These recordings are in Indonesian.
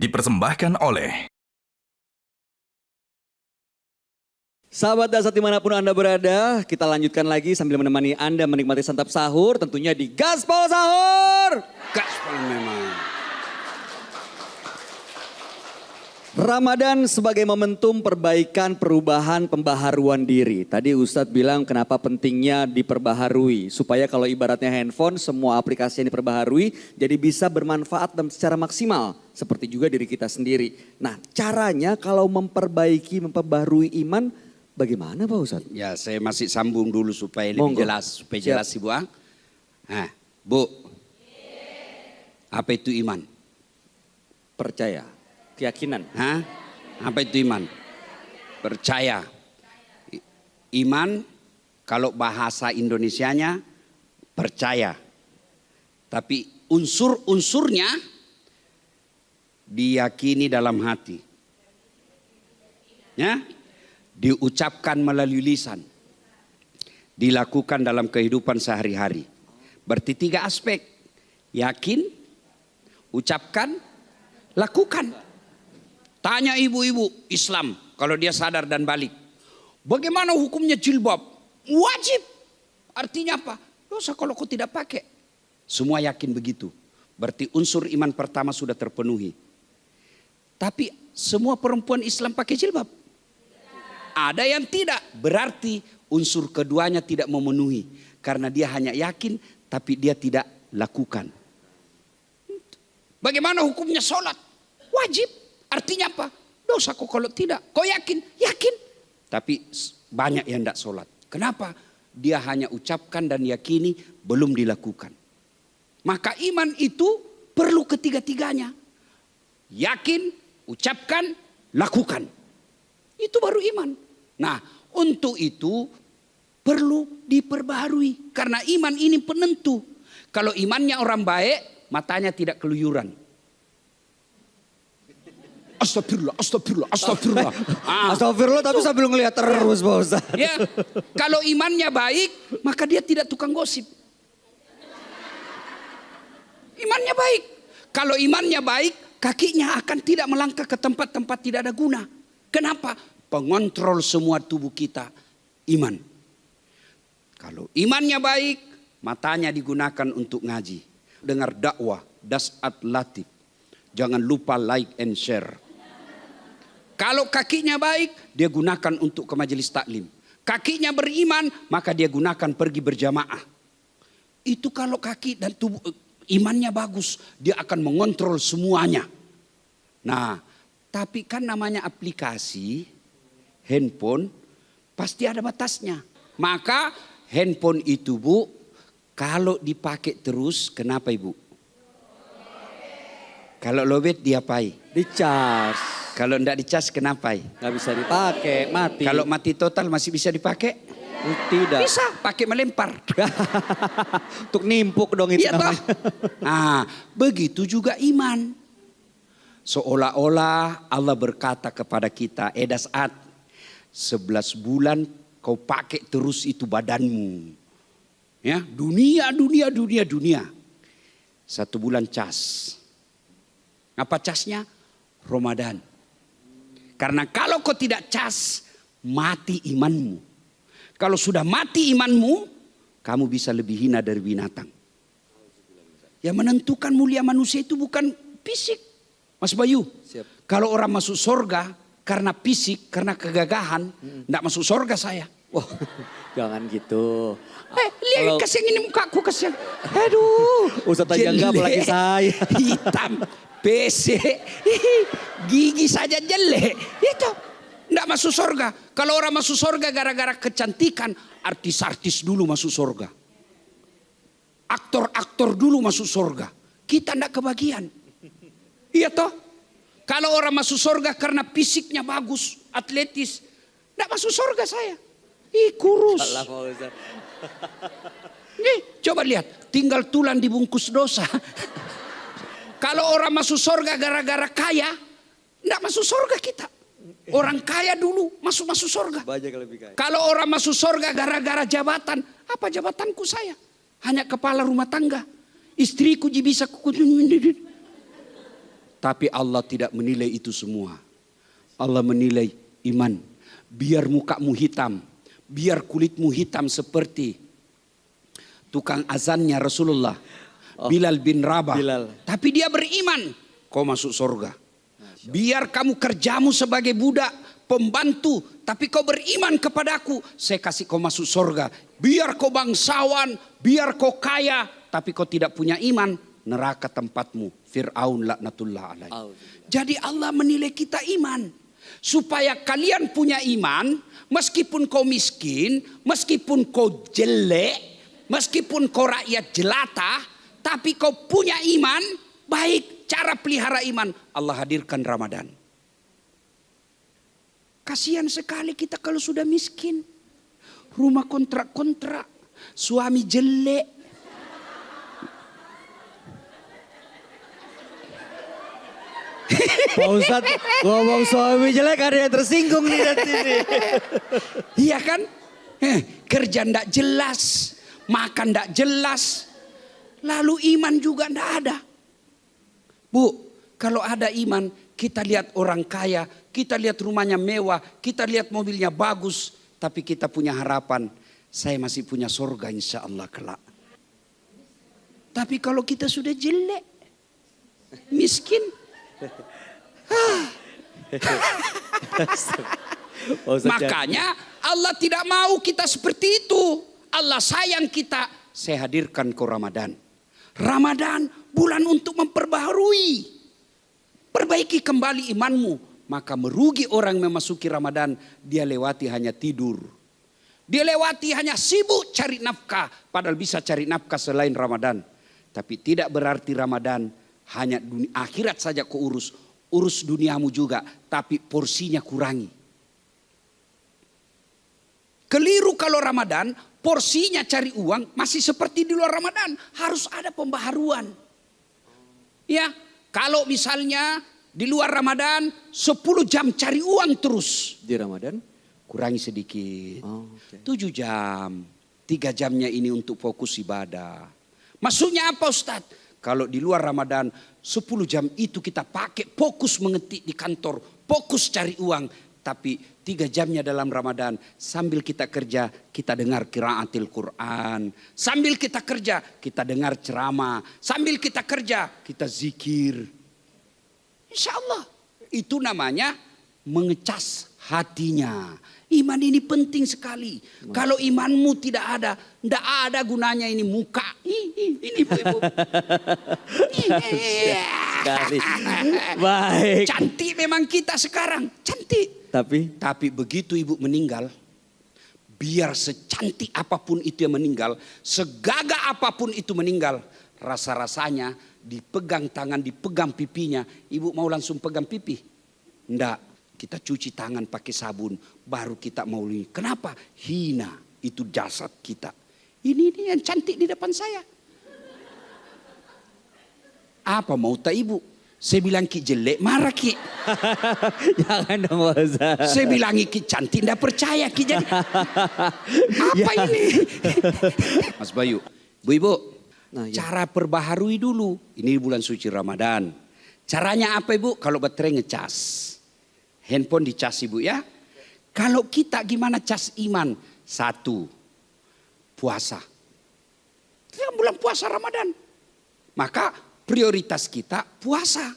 dipersembahkan oleh Sahabat Dasar dimanapun Anda berada, kita lanjutkan lagi sambil menemani Anda menikmati santap sahur tentunya di Gaspol Sahur. Gaspol memang. Ramadan sebagai momentum perbaikan, perubahan, pembaharuan diri. Tadi Ustadz bilang kenapa pentingnya diperbaharui. Supaya kalau ibaratnya handphone semua aplikasi yang diperbaharui jadi bisa bermanfaat dan secara maksimal. Seperti juga diri kita sendiri. Nah caranya kalau memperbaharui iman bagaimana Pak Ustadz? Ya saya masih sambung dulu supaya lebih Monggo. jelas. Supaya jelas Ibu. Nah, Bu. Apa itu iman? Percaya, keyakinan. Hah? Apa itu iman? Percaya. Iman kalau bahasa Indonesianya percaya. Tapi unsur-unsurnya diyakini dalam hati. Ya? Diucapkan melalui lisan. Dilakukan dalam kehidupan sehari-hari. Berarti 3 aspek. Yakin, ucapkan, lakukan. Tanya ibu-ibu Islam kalau dia sadar dan balik. Bagaimana hukumnya jilbab? Wajib. Artinya apa? Dosa kalau kau tidak pakai. Semua yakin begitu. Berarti unsur iman pertama sudah terpenuhi. Tapi semua perempuan Islam pakai jilbab? Ada yang tidak. Berarti unsur keduanya tidak memenuhi. Karena dia hanya yakin tapi dia tidak lakukan. Bagaimana hukumnya sholat? Wajib. Artinya apa? Dosa kok kalau tidak. Kau yakin? Yakin. Tapi banyak yang tidak sholat. Kenapa? Dia hanya ucapkan dan yakini belum dilakukan. Maka iman itu perlu ketiga-tiganya. Yakin, ucapkan, lakukan. Itu baru iman. Nah untuk itu perlu diperbaharui. Karena iman ini penentu. Kalau imannya orang baik, matanya tidak keluyuran. Astagfirullah, astagfirullah, astagfirullah. Astagfirullah tapi sambil ngelihat terus Pak Ustadz. Ya, kalau imannya baik, maka dia tidak tukang gosip. Imannya baik. Kalau imannya baik, kakinya akan tidak melangkah ke tempat-tempat tidak ada guna. Kenapa? Pengontrol semua tubuh kita, iman. Kalau imannya baik, matanya digunakan untuk ngaji. Dengar dakwah, dasat latif. Jangan lupa like and share. Kalau kakinya baik, dia gunakan untuk ke majelis taklim. Kakinya beriman, maka dia gunakan pergi berjamaah. Itu kalau kaki dan tubuh imannya bagus, dia akan mengontrol semuanya. Nah, tapi kan namanya aplikasi, handphone, pasti ada batasnya. Maka handphone itu Bu, kalau dipakai terus, kenapa Ibu? Kalau lowet diapai? Dicas. Kalau enggak dicas kenapa? Nggak bisa dipakai, mati. Kalau mati total masih bisa dipakai? Tidak. Bisa, pakai melempar. Untuk nimpuk dong itu Iya toh? namanya. Nah, begitu juga iman. Seolah-olah Allah berkata kepada kita, Dasat, 11 bulan kau pakai terus itu badanmu. Ya, dunia. 1 bulan cas. Apa casnya? Ramadan. Karena kalau kau tidak cas, mati imanmu. Kalau sudah mati imanmu, kamu bisa lebih hina dari binatang. Yang menentukan mulia manusia itu bukan fisik. Mas Bayu, Siap. kalau orang masuk surga karena fisik, karena kegagahan, enggak masuk surga saya. Wah, jangan gitu. Lihat kasihan ini mukaku kasihan. Aduh. Ustadz aja enggak apalagi saya. Hitam. PC. Gigi saja jelek. Itu. Enggak masuk surga. Kalau orang masuk surga gara-gara kecantikan. Artis-artis dulu masuk surga. Aktor-aktor dulu masuk surga. Kita enggak kebagian. Iya toh. Kalau orang masuk surga karena fisiknya bagus. Atletis. Enggak masuk surga saya. Kurus. Salah Pak Ustadz. Nih, coba lihat. Tinggal tulang dibungkus dosa. Kalau orang masuk surga gara-gara kaya, enggak masuk surga kita. Orang kaya dulu masuk surga. Banyak yang lebih kaya. Kalau orang masuk surga gara-gara jabatan, apa jabatanku saya? Hanya kepala rumah tangga. Istriku bisa Tapi Allah tidak menilai itu semua. Allah menilai iman. Biar mukamu hitam, biar kulitmu hitam seperti tukang azannya Rasulullah, Bilal bin Rabah. Tapi dia beriman, kau masuk surga. Biar kamu kerjamu sebagai budak, pembantu, tapi kau beriman kepadaku, saya kasih kau masuk surga. Biar kau bangsawan, biar kau kaya, tapi kau tidak punya iman, neraka tempatmu. Fir'aun laknatullah alaih. Jadi Allah menilai kita iman. Supaya kalian punya iman, meskipun kau miskin, meskipun kau jelek, meskipun kau rakyat jelata, tapi kau punya iman, baik cara pelihara iman. Allah hadirkan Ramadan. Kasihan sekali kita kalau sudah miskin. Rumah kontrak-kontrak, suami jelek. Pak Ustadz ngomong suami jelek ada yang tersinggung nih dari sini. Iya kan? Kerja ndak jelas, makan ndak jelas, lalu iman juga ndak ada. Bu, kalau ada iman, kita lihat orang kaya, kita lihat rumahnya mewah, kita lihat mobilnya bagus, tapi kita punya harapan, saya masih punya surga insya Allah kelak. Tapi kalau kita sudah jelek, miskin, makanya Allah tidak mau kita seperti itu. Allah sayang kita. Saya hadirkan ke Ramadan. Ramadan bulan untuk memperbaharui. Perbaiki kembali imanmu. Maka merugi orang memasuki Ramadan. Dia lewati hanya tidur. Dia lewati hanya sibuk cari nafkah. Padahal bisa cari nafkah selain Ramadan. Tapi tidak berarti Ramadan hanya dunia, akhirat saja kau urus. Urus duniamu juga. Tapi porsinya kurangi. Keliru kalau Ramadan, porsinya cari uang masih seperti di luar Ramadan. Harus ada pembaharuan. Ya, kalau misalnya di luar Ramadan 10 jam cari uang terus. Di Ramadan? Kurangi sedikit. 7 jam. 3 jamnya ini untuk fokus ibadah. Maksudnya apa Ustadz? Kalau di luar Ramadan 10 jam itu kita pakai fokus mengetik di kantor. Fokus cari uang. Tapi 3 jamnya dalam Ramadan sambil kita kerja kita dengar qiraatil Quran. Sambil kita kerja kita dengar ceramah. Sambil kita kerja kita zikir. Insya Allah itu namanya mengecas hatinya. Iman ini penting sekali. Kalau imanmu tidak ada gunanya ini muka. Ini ibu-ibu. Baik. Cantik memang kita sekarang, cantik. Tapi begitu ibu meninggal, biar secantik apapun itu yang meninggal, segagah apapun itu meninggal, rasa-rasanya dipegang tangan, dipegang pipinya. Ibu mau langsung pegang pipi? Enggak. Kita cuci tangan pakai sabun, baru kita mau ini. Kenapa? Hina itu jasad kita. Ini yang cantik di depan saya. Apa mau tak ibu? Saya bilang ki jelek, marah ki. Jangan dong Ustaz. Saya bilang ki cantik, tidak percaya ki jadi. Apa ini? Mas Bayu, bu-ibu, cara perbaharui dulu. Ini bulan suci Ramadan. Caranya apa ibu? Kalau baterai ngecas. Handphone dicas ibu ya. Kalau kita gimana cas iman? 1, puasa. Itu bulan puasa Ramadan. Maka prioritas kita puasa.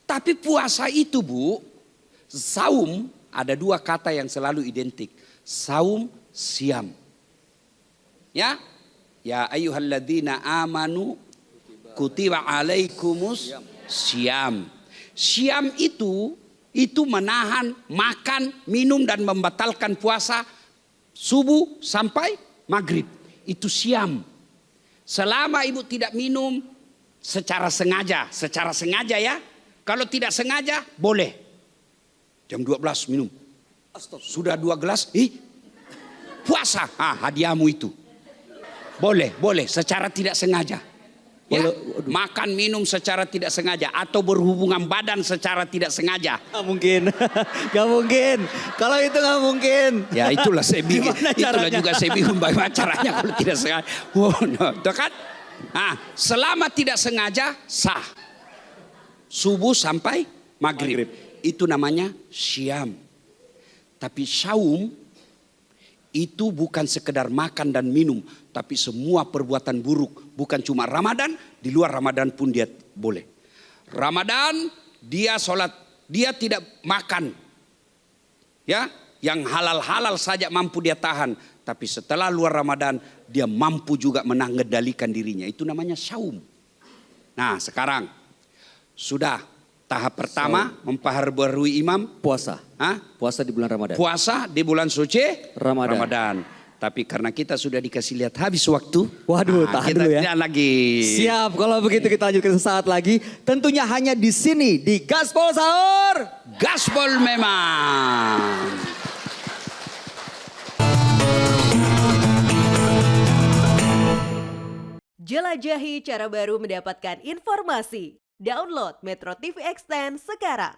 Tapi puasa itu bu, saum ada 2 kata yang selalu identik. Saum, siam. Ya, ya ayyuhalladzina amanu kutiba alaikumus siam. Siam itu menahan makan, minum dan membatalkan puasa subuh sampai maghrib. Itu siam. Selama ibu tidak minum secara sengaja ya. Kalau tidak sengaja boleh. Jam 12 minum. Sudah 2 gelas, puasa. Hadiahmu itu. Boleh secara tidak sengaja. Ya, makan minum secara tidak sengaja atau berhubungan badan secara tidak sengaja. Gak mungkin, gak mungkin. Kalau itu gak mungkin. Ya itulah saya bingung. Itulah juga saya bingung bagaimana caranya kalau tidak sengaja. Wow, no, kan? Selama tidak sengaja sah. Subuh sampai maghrib. Itu namanya syam. Tapi saum itu bukan sekedar makan dan minum, tapi semua perbuatan buruk. Bukan cuma Ramadan, di luar Ramadan pun dia boleh. Ramadan dia sholat, dia tidak makan. Ya, yang halal-halal saja mampu dia tahan. Tapi setelah luar Ramadan, dia mampu juga mengendalikan dirinya. Itu namanya saum. Nah sekarang, sudah tahap pertama memperbaharui imam. Puasa. Hah? Puasa di bulan Ramadan. Puasa di bulan suci Ramadan. Tapi karena kita sudah dikasih lihat habis waktu. Waduh, tahan kita dulu ya. tidak lagi. Siap, kalau begitu kita lanjutkan sesaat lagi. Tentunya hanya di sini, di Gaspol Sahur. Gaspol memang. Jelajahi cara baru mendapatkan informasi. Download Metro TV Extend sekarang.